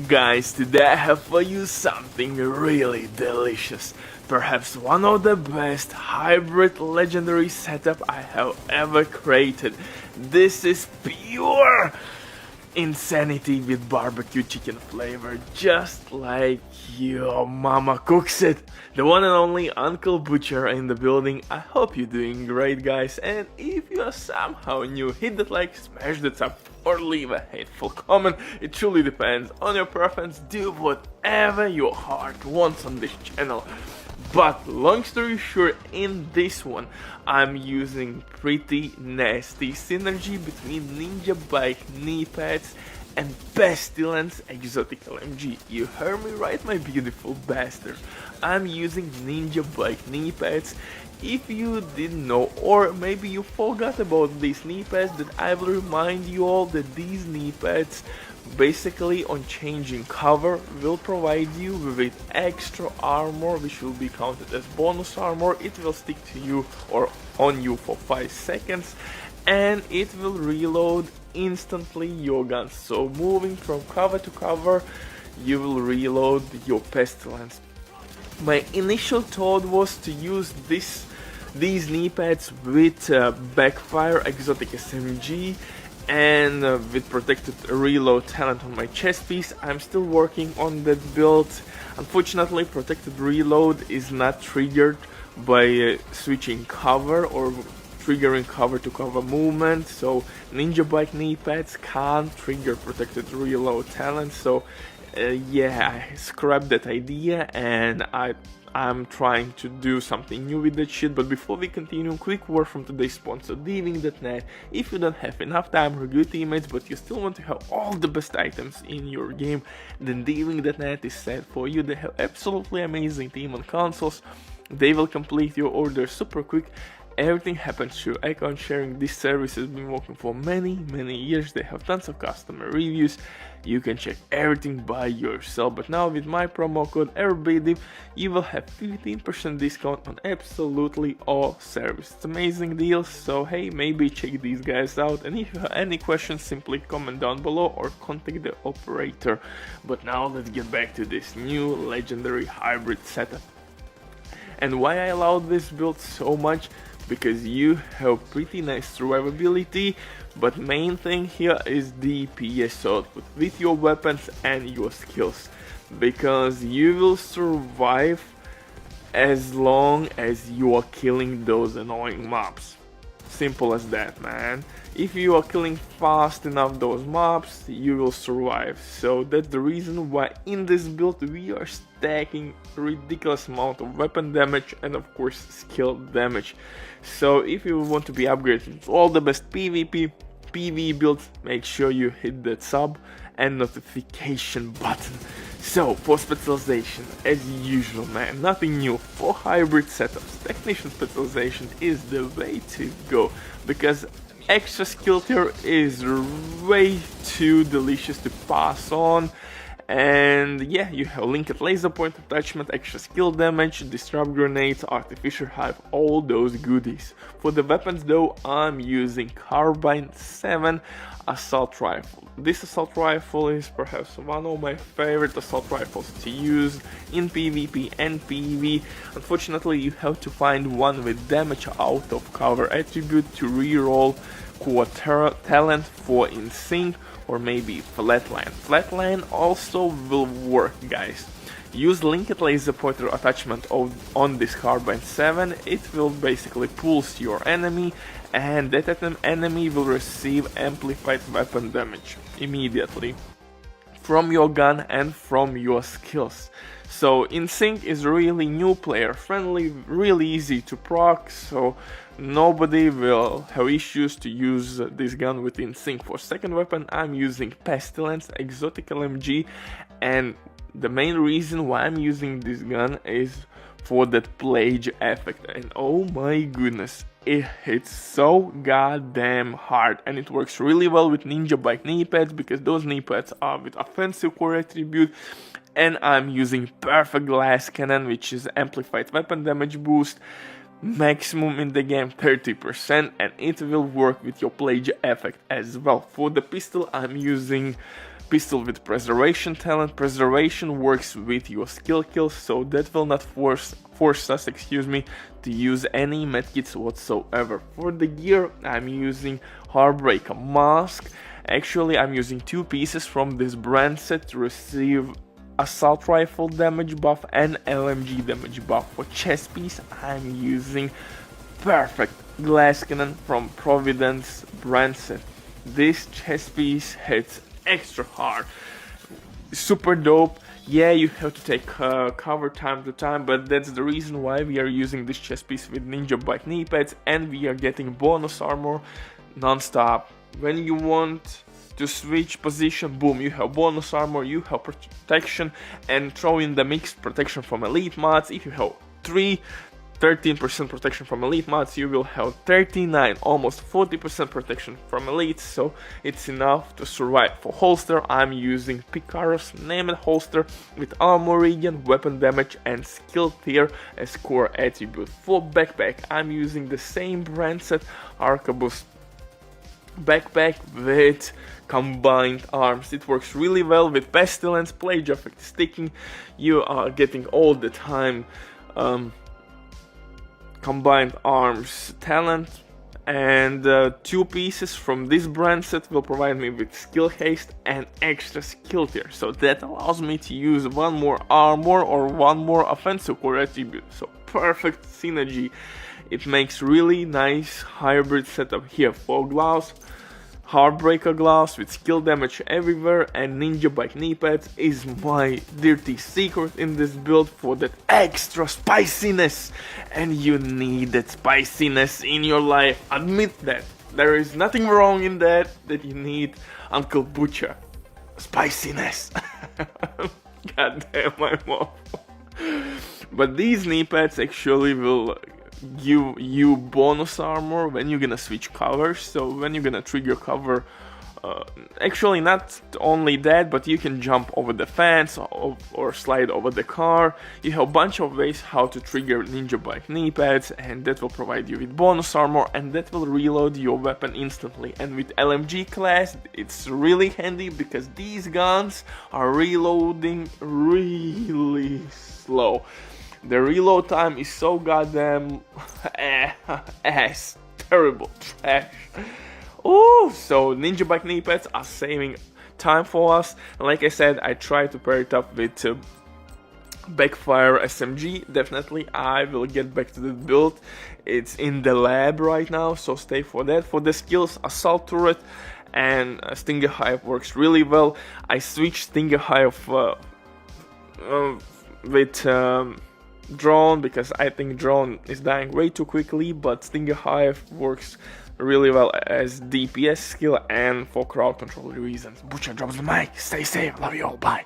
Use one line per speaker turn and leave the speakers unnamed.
Guys, today I have for you something really delicious. Perhaps one of the best hybrid legendary setup I have ever created. This is pure insanity with barbecue chicken flavor, just like your mama cooks it. The one and only Uncle Butcher in the building. I hope you're doing great, guys, and if you are somehow new, hit that like, smash that sub, or leave a hateful comment. It truly depends on your preference. Do whatever your heart wants on this channel. But long story short, in this one I'm using pretty nasty synergy between Ninja Bike knee pads and Pestilence exotic LMG. You heard me right, my beautiful bastard. I'm using Ninja Bike knee pads. If you didn't know, or maybe you forgot about these knee pads, then I will remind you all that these knee pads basically on changing cover will provide you with extra armor, which will be counted as bonus armor. It will stick to you or on you for 5 seconds, and it will reload instantly your gun. So moving from cover to cover, you will reload your Pestilence. My initial thought was to use these knee pads with Backfire exotic SMG and with protected reload talent on my chest piece. I'm still working on that build. Unfortunately, protected reload is not triggered by switching cover or triggering cover to cover movement, so Ninja Bike knee pads can't trigger protected reload talent. So yeah, I scrapped that idea and I'm trying to do something new with that shit. But before we continue, quick word from today's sponsor, Diving.net. If you don't have enough time or good teammates, but you still want to have all the best items in your game, then Diving.net is set for you. They have absolutely amazing team on consoles. They will complete your order super quick. Everything happens through account sharing. This service has been working for many years. They have tons of customer reviews. You can check everything by yourself. But now with my promo code EverBayDiv, you will have 15% discount on absolutely all service. It's amazing deal. So hey, maybe check these guys out. And if you have any questions, simply comment down below or contact the operator. But now let's get back to this new legendary hybrid setup. And why I allowed this build so much? Because you have pretty nice survivability, but main thing here is DPS output with your weapons and your skills, because you will survive as long as you are killing those annoying mobs. Simple as that, man. If you are killing fast enough those mobs, you will survive. So that's the reason why in this build we are stacking ridiculous amount of weapon damage and of course skill damage. So if you want to be upgraded to all the best PvP, PvE builds, make sure you hit that sub and notification button. So for specialization, as usual, man, nothing new. For hybrid setups, technician specialization is the way to go, because extra skill tier is way too delicious to pass on. And yeah, you have linked laser point attachment, extra skill damage, disrupt grenades, artificial hive, all those goodies. For the weapons though, I'm using Carbine 7 assault rifle. This assault rifle is perhaps one of my favorite assault rifles to use in PvP and PvE. Unfortunately, you have to find one with damage out of cover attribute to reroll core talent for in sync or maybe flatline. Flatline also will work, guys. Use linked laser pointer attachment on this Carbine 7. It will basically pulse your enemy, and that enemy will receive amplified weapon damage immediately from your gun and from your skills. So InSync is really new player friendly, really easy to proc, so nobody will have issues to use this gun with InSync. For second weapon, I'm using Pestilence exotic LMG, and the main reason why I'm using this gun is for that plague effect. And oh my goodness, it hits so goddamn hard, and it works really well with Ninja Bike knee pads, because those knee pads are with offensive core attribute. And I'm using Perfect Glass Cannon, which is amplified weapon damage boost, maximum in the game 30%, and it will work with your plague effect as well. For the pistol, I'm using pistol with preservation talent. Preservation works with your skill kills, so that will not force us, to use any medkits whatsoever. For the gear, I'm using Heartbreaker Mask. Actually, I'm using 2 pieces from this brand set to receive assault rifle damage buff and LMG damage buff. For chest piece, I'm using Perfect Glass Cannon from Providence brand set. This chest piece hits extra hard, super dope. Yeah, you have to take cover time to time, but that's the reason why we are using this chest piece with Ninja Bike knee pads, and we are getting bonus armor non-stop. When you want to switch position, boom, you have bonus armor, you have protection, and throw in the mixed protection from elite mods. If you have 13% protection from elite mods, you will have 39, almost 40% protection from elite, so it's enough to survive. For holster, I'm using Picaro's named holster with armor regen, weapon damage, and skill tier as core attribute. For backpack, I'm using the same brand set Arquebus backpack with combined arms. It works really well with pestilence, plage effect, sticking. You are getting all the time combined arms talent, and 2 pieces from this brand set will provide me with skill haste and extra skill tier, so that allows me to use 1 more armor or 1 more offensive core attribute. So perfect synergy. It makes really nice hybrid setup here. For gloves, Heartbreaker gloves with skill damage everywhere, and Ninja Bike knee pads is my dirty secret in this build for that extra spiciness. And you need that spiciness in your life. Admit that. There is nothing wrong in that you need Uncle Butcher. Spiciness. God damn my mom. But these knee pads actually will give you bonus armor when you're gonna switch covers. So when you're gonna trigger cover, actually not only that, but you can jump over the fence or slide over the car. You have a bunch of ways how to trigger Ninja Bike knee pads, and that will provide you with bonus armor, and that will reload your weapon instantly. And with LMG class, it's really handy because these guns are reloading really slow. The reload time is so goddamn ass, terrible, trash. Oh, so Ninja Bike knee pads are saving time for us. And like I said, I try to pair it up with Backfire SMG. Definitely, I will get back to the build. It's in the lab right now, so stay for that. For the skills, Assault Turret and Stinger Hive works really well. I switched Stinger Hive with Drone because I think Drone is dying way too quickly, but Stinger Hive works really well as DPS skill and for crowd control reasons. Butcher drops the mic. Stay safe. Love you all. Bye.